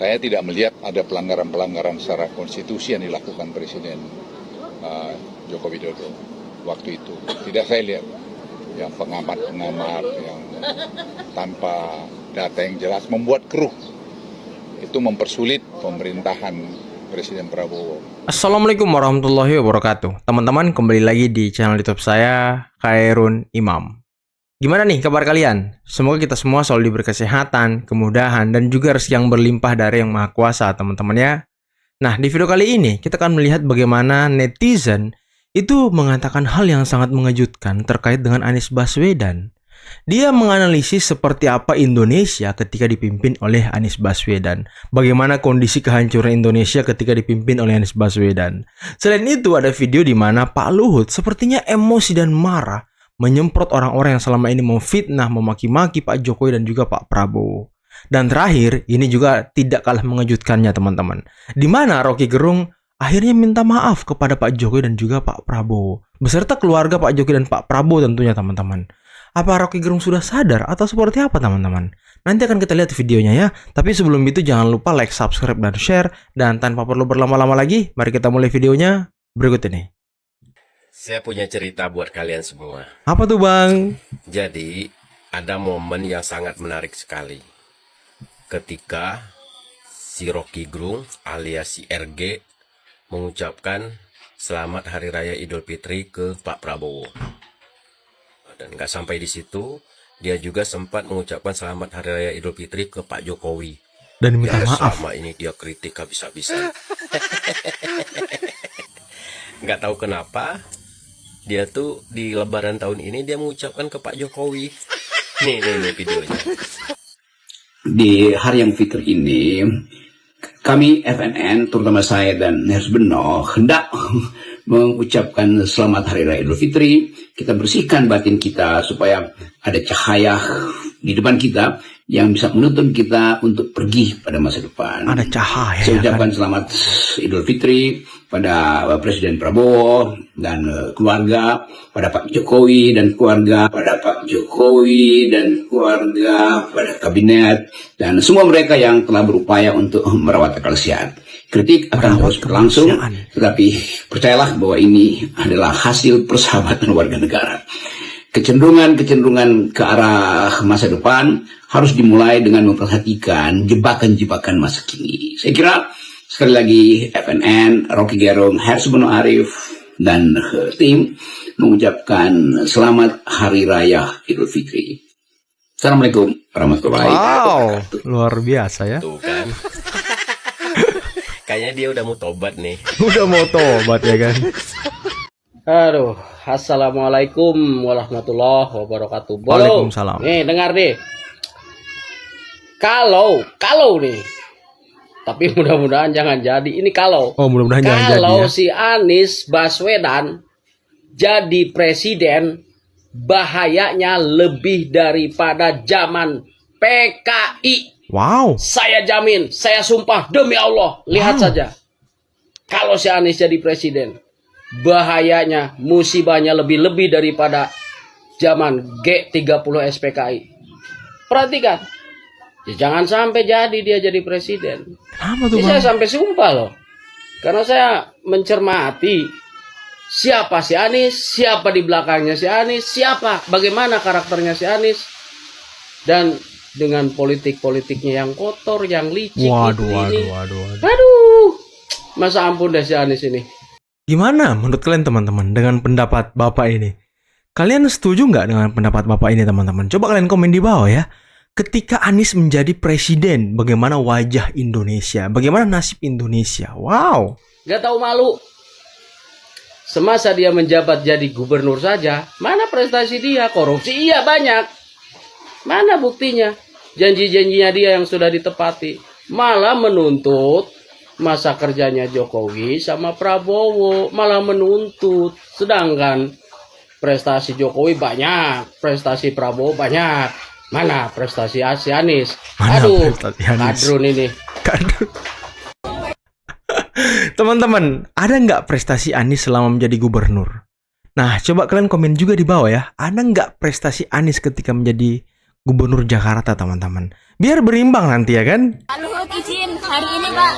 Saya tidak melihat ada pelanggaran-pelanggaran secara konstitusi yang dilakukan Presiden Joko Widodo waktu itu. Tidak saya lihat yang pengamat-pengamat yang tanpa data yang jelas membuat keruh. Itu mempersulit pemerintahan Presiden Prabowo. Assalamualaikum warahmatullahi wabarakatuh. Teman-teman, kembali lagi di channel YouTube saya, Khairun Imam. Gimana nih kabar kalian? Semoga kita semua selalu diberi kesehatan, kemudahan, dan juga rezeki yang berlimpah dari Yang Maha Kuasa, teman-teman ya. Nah, di video kali ini kita akan melihat bagaimana netizen itu mengatakan hal yang sangat mengejutkan terkait dengan Anies Baswedan. Dia menganalisis seperti apa Indonesia ketika dipimpin oleh Anies Baswedan. Bagaimana kondisi kehancuran Indonesia ketika dipimpin oleh Anies Baswedan. Selain itu, ada video di mana Pak Luhut sepertinya emosi dan marah menyemprot orang-orang yang selama ini memfitnah, memaki-maki Pak Jokowi dan juga Pak Prabowo. Dan terakhir, ini juga tidak kalah mengejutkannya teman-teman. Di mana Rocky Gerung akhirnya minta maaf kepada Pak Jokowi dan juga Pak Prabowo. Beserta keluarga Pak Jokowi dan Pak Prabowo tentunya teman-teman. Apa Rocky Gerung sudah sadar atau seperti apa teman-teman? Nanti akan kita lihat videonya ya. Tapi sebelum itu jangan lupa like, subscribe, dan share. Dan tanpa perlu berlama-lama lagi, mari kita mulai videonya berikut ini. Saya punya cerita buat kalian semua. Apa tuh bang? Jadi, ada momen yang sangat menarik sekali. Ketika si Rocky Gerung alias si RG mengucapkan selamat Hari Raya Idul Fitri ke Pak Prabowo. Dan nggak sampai di situ, dia juga sempat mengucapkan selamat Hari Raya Idul Fitri ke Pak Jokowi. Dan minta Yang maaf. selama ini dia kritik habis-habisan. Nggak tahu kenapa, dia tuh di Lebaran tahun ini dia mengucapkan ke Pak Jokowi. Nih videonya. Di hari yang fitri ini, kami FNN, terutama saya dan Ners Beno, hendak mengucapkan selamat Hari Raya Idul Fitri. Kita bersihkan batin kita supaya ada cahaya di depan kita yang bisa menuntun kita untuk pergi pada masa depan. Ada cahaya. Saya ucapkan selamat Idul Fitri pada Presiden Prabowo dan keluarga, pada Pak Jokowi dan keluarga, pada Pak Jokowi dan keluarga, pada kabinet, dan semua mereka yang telah berupaya untuk merawat akal sehat. Kritik akan terus berlangsung, tetapi percayalah bahwa ini adalah hasil persahabatan warga negara. Kecenderungan ke arah masa depan harus dimulai dengan memperhatikan jebakan-jebakan masa kini. Saya kira sekali lagi FNN, Rocky Gerung, Hersubeno Arif, dan tim mengucapkan selamat Hari Raya Idul Fitri. Assalamualaikum warahmatullahi wabarakatuh. Luar biasa ya. Tuh kan. Kayaknya dia udah mau tobat nih. Udah mau tobat ya kan. Aduh, assalamualaikum warahmatullahi wabarakatuh. Waalaikumsalam. Nih dengar nih. Kalau nih, tapi mudah-mudahan jangan jadi. Ini kalau. Oh, mudah-mudahan jangan jadi Kalau ya. si Anies Baswedan jadi presiden, bahayanya lebih daripada zaman PKI. Wow. Saya jamin, saya sumpah demi Allah. Lihat saja. Kalau si Anies jadi presiden, bahayanya, musibahnya lebih daripada zaman G30 SPKI. Perhatikan. Ya, jangan sampai jadi dia jadi presiden. Apa tuh Ini bang? saya sampai sumpah loh. Karena saya mencermati siapa si Anies, siapa di belakangnya si Anies, bagaimana karakternya si Anies. Dan dengan politik-politiknya yang kotor, yang licik. Waduh. Aduh. Masa ampun deh si Anies ini. Gimana menurut kalian teman-teman dengan pendapat Bapak ini? Kalian setuju nggak dengan pendapat Bapak ini teman-teman? Coba kalian komen di bawah ya. Ketika Anies menjadi presiden, bagaimana wajah Indonesia? Bagaimana nasib Indonesia? Wow. Gak tahu malu. Semasa dia menjabat jadi gubernur saja, mana prestasi dia? Korupsi iya banyak. Mana buktinya? Janji-janjinya dia yang sudah ditepati. Malah menuntut masa kerjanya Jokowi sama Prabowo. Malah menuntut. Sedangkan prestasi Jokowi banyak. Prestasi Prabowo banyak. Mana prestasi Anies? Aduh, kadrun ini. Teman-teman, ada nggak prestasi Anies selama menjadi gubernur? Nah, coba kalian komen juga di bawah ya. Ada nggak prestasi Anies ketika menjadi Gubernur Jakarta, teman-teman. Biar berimbang nanti ya kan? Pak Luhut izin hari ini, Pak.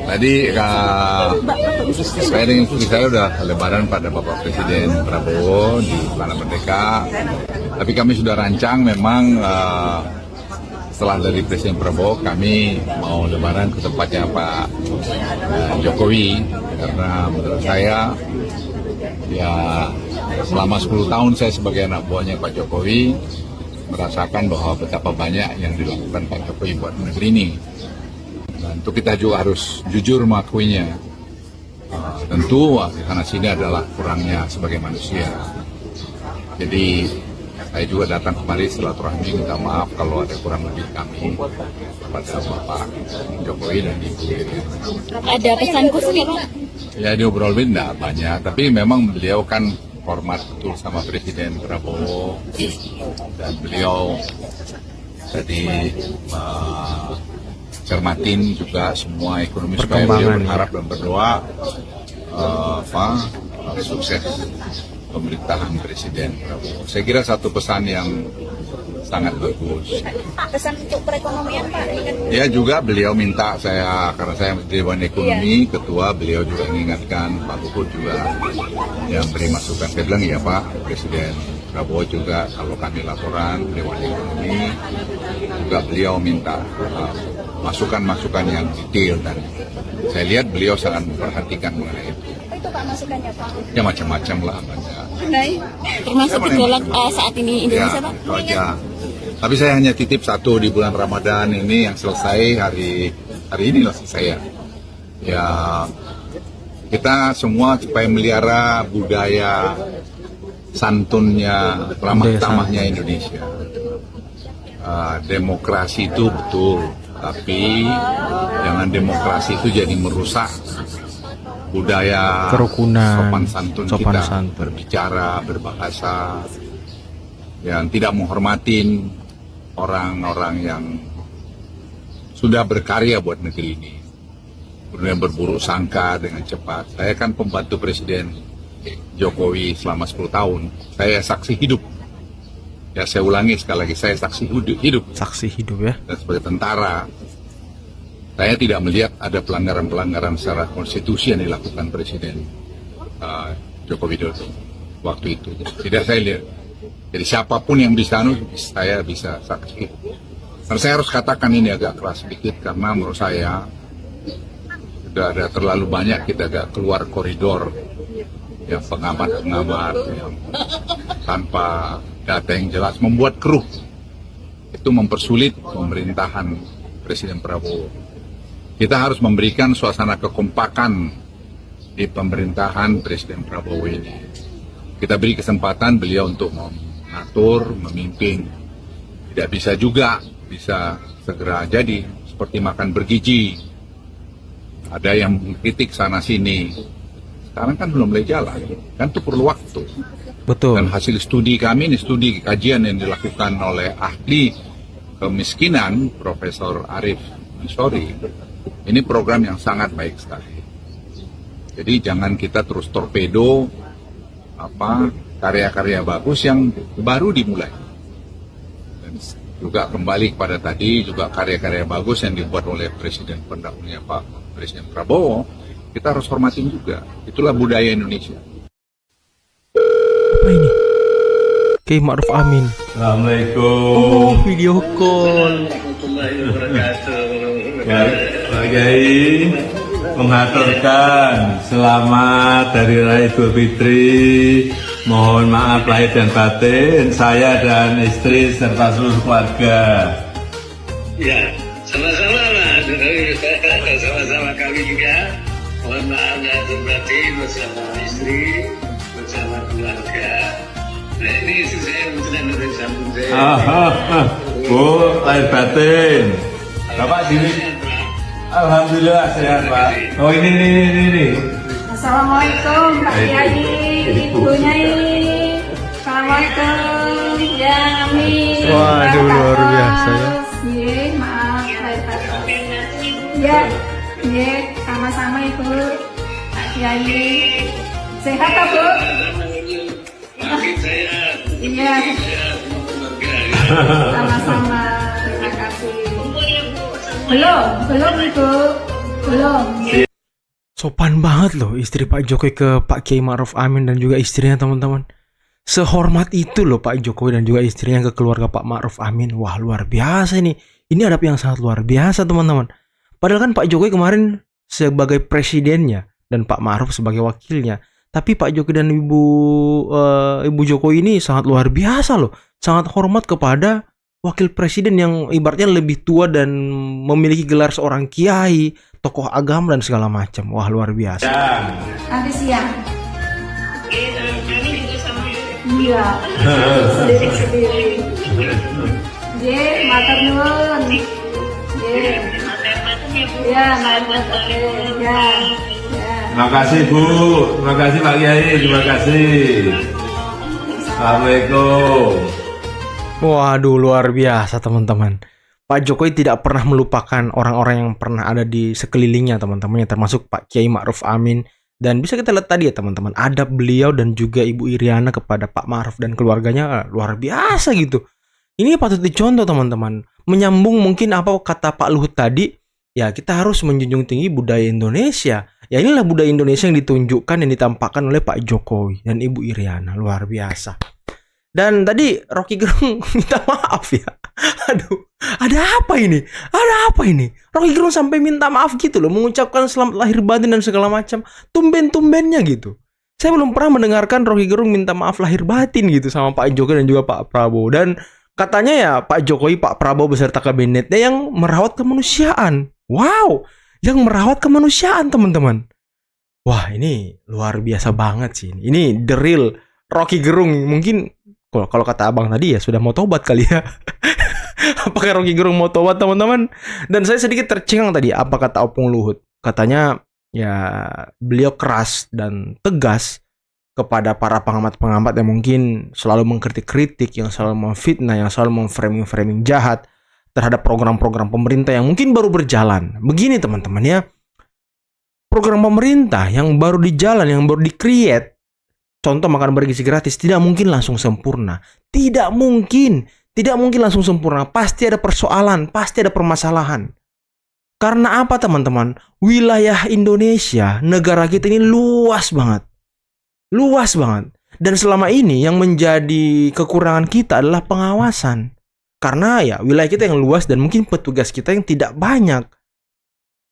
Saya dengan istri saya udah lebaran pada Bapak Presiden Prabowo di Istana Merdeka. Tapi kami sudah rancang memang setelah dari Presiden Prabowo kami mau lebaran ke tempatnya Pak Jokowi, karena menurut saya ya selama 10 tahun saya sebagai anak buahnya Pak Jokowi merasakan bahwa betapa banyak yang dilakukan Pak Jokowi buat negeri ini. Dan itu kita juga harus jujur mengakuinya. Tentu di sana sini adalah kurangnya sebagai manusia. Jadi saya juga datang kemari silaturahmi minta maaf kalau ada kurang lebih kami kepada Bapak Jokowi dan Ibu Irian. Ada pesan khusus ya, Pak? Ya diobrolin enggak banyak, tapi memang beliau kan hormat betul sama Presiden Prabowo dan beliau tadi cermatin juga semua ekonomi supaya beliau berharap dan berdoa sukses pemerintahan Presiden Prabowo. Saya kira satu pesan yang sangat bagus. Pak, pesan untuk perekonomian, Pak. Ya juga beliau minta saya, karena saya Dewan Ekonomi, Ketua, beliau juga mengingatkan, Pak Luhut juga yang beri masukan. Saya bilang ya Pak, Presiden Prabowo juga kalau kami laporan Dewan Ekonomi, juga beliau minta masukan-masukan yang detail, dan saya lihat beliau sangat memperhatikan mengenai itu. Itu Pak masukannya, Pak. Ya macam-macam lah banyak. Termasuk gejolak saat ini Indonesia, Pak. Itu aja. Tapi saya hanya titip satu di bulan Ramadan ini yang selesai hari ini lah selesai ya. Ya kita semua supaya melihara budaya santunnya, ramah tamahnya Indonesia. Demokrasi itu betul, tapi jangan demokrasi itu jadi merusak budaya kerukunan, sopan santun kita, berbicara, berbahasa, yang tidak menghormatin orang-orang yang sudah berkarya buat negeri ini, kemudian berburuk sangka dengan cepat. Saya kan pembantu Presiden Jokowi selama 10 tahun, saya saksi hidup. Ya saya ulangi sekali lagi, saya saksi hidup. Saksi hidup ya. Dan sebagai tentara, saya tidak melihat ada pelanggaran-pelanggaran secara konstitusi yang dilakukan Presiden Joko Widodo waktu itu. Tidak saya lihat. Jadi siapapun yang bisa, saya bisa saksi. Karena saya harus katakan ini agak keras sedikit, karena menurut saya sudah ada terlalu banyak kita agak keluar koridor yang pengamat-pengamat yang tanpa data yang jelas membuat keruh. Itu mempersulit pemerintahan Presiden Prabowo. Kita harus memberikan suasana kekompakan di pemerintahan Presiden Prabowo ini. Kita beri kesempatan beliau untuk mengatur, memimpin. Tidak bisa juga bisa segera jadi seperti makan bergizi. Ada yang mengkritik sana sini. Sekarang kan belum mulai jalan, kan itu perlu waktu. Betul. Dan hasil studi kami ini, studi kajian yang dilakukan oleh ahli kemiskinan, Profesor Arif Ansori, ini program yang sangat baik sekali. Jadi jangan kita terus torpedo karya-karya bagus yang baru dimulai. Dan juga kembali kepada tadi, juga karya-karya bagus yang dibuat oleh Presiden pendahulunya Pak Presiden Prabowo, kita harus hormatin juga. Itulah budaya Indonesia. Apa ini? Kiai Ma'ruf Amin. Assalamualaikum. Oh, video call. Warahmatullahi wabarakatuh. Pak Kiai mengaturkan selamat dari Raya Idul Fitri. Mohon maaf lahir dan batin saya dan istri serta seluruh keluarga. Ya, sama-sama lah. Sama-sama kami juga. Mohon maaf lahir dan batin bersama istri, bersama keluarga. Nah ini istri saya kebetulan ada sambung saya. Bu, lahir batin. Bapak sini. Alhamdulillah sehat Pak. Oh ini. Assalamualaikum Pak Kiai, Ibunya ini. Assalamualaikum ya Amin. Waduh, luar biasa ya. Maaf lahir batin. Ya, sama-sama Ibu. Pak Kiai. Sehat tak Bu? Maafin saya. Iya. Sama-sama. Terima kasih. Belum Ibu. Belum. Sopan banget loh istri Pak Jokowi ke Pak Kiai Ma'ruf Amin dan juga istrinya, teman-teman. Sehormat itu loh Pak Jokowi dan juga istrinya ke keluarga Pak Ma'ruf Amin. Wah, luar biasa ini. Ini adab yang sangat luar biasa, teman-teman. Padahal kan Pak Jokowi kemarin sebagai presidennya dan Pak Ma'ruf sebagai wakilnya. Tapi Pak Jokowi dan Ibu Jokowi ini sangat luar biasa loh. Sangat hormat kepada wakil presiden yang ibaratnya lebih tua dan memiliki gelar seorang kiai, tokoh agama dan segala macam. Wah, luar biasa. Nanti siang. Kami juga sama. Iya. Sendiri. Ye, matur nuwun. Ye. Ya, matur nuwun. Ya. Terima kasih Bu, terima kasih Pak Kiai, terima kasih. Assalamualaikum. Waduh, luar biasa teman-teman. Pak Jokowi tidak pernah melupakan orang-orang yang pernah ada di sekelilingnya, teman-teman, termasuk Pak Kiai Ma'ruf Amin. Dan bisa kita lihat tadi ya teman-teman, adab beliau dan juga Ibu Iriana kepada Pak Ma'ruf dan keluarganya luar biasa gitu. Ini patut dicontoh teman-teman. Menyambung mungkin apa kata Pak Luhut tadi, ya kita harus menjunjung tinggi budaya Indonesia. Ya inilah budaya Indonesia yang ditunjukkan, yang ditampakkan oleh Pak Jokowi dan Ibu Iriana. Luar biasa. Dan tadi Rocky Gerung minta maaf ya. Aduh, ada apa ini? Ada apa ini? Rocky Gerung sampai minta maaf gitu loh, mengucapkan selamat lahir batin dan segala macam. Tumben-tumbennya gitu. Saya belum pernah mendengarkan Rocky Gerung minta maaf lahir batin gitu sama Pak Jokowi dan juga Pak Prabowo. Dan katanya ya Pak Jokowi, Pak Prabowo beserta kabinetnya yang merawat kemanusiaan. Wow, yang merawat kemanusiaan teman-teman. Wah, ini luar biasa banget sih. Ini the real Rocky Gerung. Mungkin kalau kata abang tadi ya sudah mau tobat kali ya. Apakah Rocky Gerung mau tobat teman-teman? Dan saya sedikit tercengang tadi apa kata Opung Luhut. Katanya ya beliau keras dan tegas kepada para pengamat-pengamat yang mungkin selalu mengkritik-kritik, yang selalu memfitnah, yang selalu memframing-framing jahat terhadap program-program pemerintah yang mungkin baru berjalan. Begini teman-teman ya. Program pemerintah yang baru di jalan, yang baru di-create, contoh makan bergizi gratis, tidak mungkin langsung sempurna. Tidak mungkin langsung sempurna. Pasti ada persoalan, pasti ada permasalahan. Karena apa teman-teman? Wilayah Indonesia, negara kita ini luas banget. Luas banget. Dan selama ini yang menjadi kekurangan kita adalah pengawasan. Karena ya wilayah kita yang luas dan mungkin petugas kita yang tidak banyak.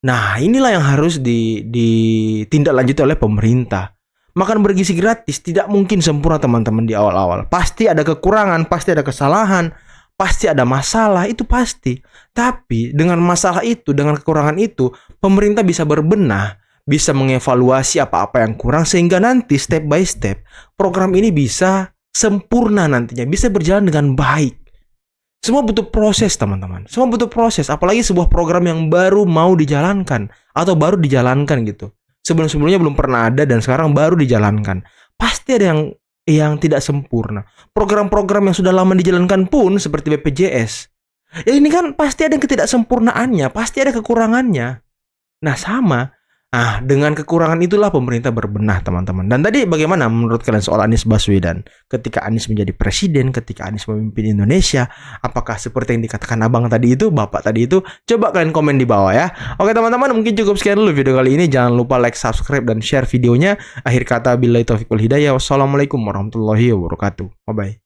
Nah, inilah yang harus ditindaklanjuti oleh pemerintah. Makan bergizi gratis tidak mungkin sempurna teman-teman di awal-awal. Pasti ada kekurangan, pasti ada kesalahan, pasti ada masalah, itu pasti. Tapi dengan masalah itu, dengan kekurangan itu, pemerintah bisa berbenah, bisa mengevaluasi apa-apa yang kurang sehingga nanti step by step program ini bisa sempurna nantinya, bisa berjalan dengan baik. Semua butuh proses teman-teman. Semua butuh proses, apalagi sebuah program yang baru mau dijalankan atau baru dijalankan gitu. Sebelum-sebelumnya belum pernah ada dan sekarang baru dijalankan. Pasti ada yang tidak sempurna. Program-program yang sudah lama dijalankan pun seperti BPJS. Ya ini kan pasti ada ketidaksempurnaannya, pasti ada kekurangannya. Nah sama. Nah dengan kekurangan itulah pemerintah berbenah teman-teman. Dan tadi bagaimana menurut kalian soal Anies Baswedan? Ketika Anies menjadi presiden, ketika Anies memimpin Indonesia, apakah seperti yang dikatakan abang tadi itu, bapak tadi itu? Coba kalian komen di bawah ya. Oke teman-teman, mungkin cukup sekian dulu video kali ini. Jangan lupa like, subscribe, dan share videonya. Akhir kata billahi taufiq wal hidayah. Wassalamualaikum warahmatullahi wabarakatuh. Bye-bye.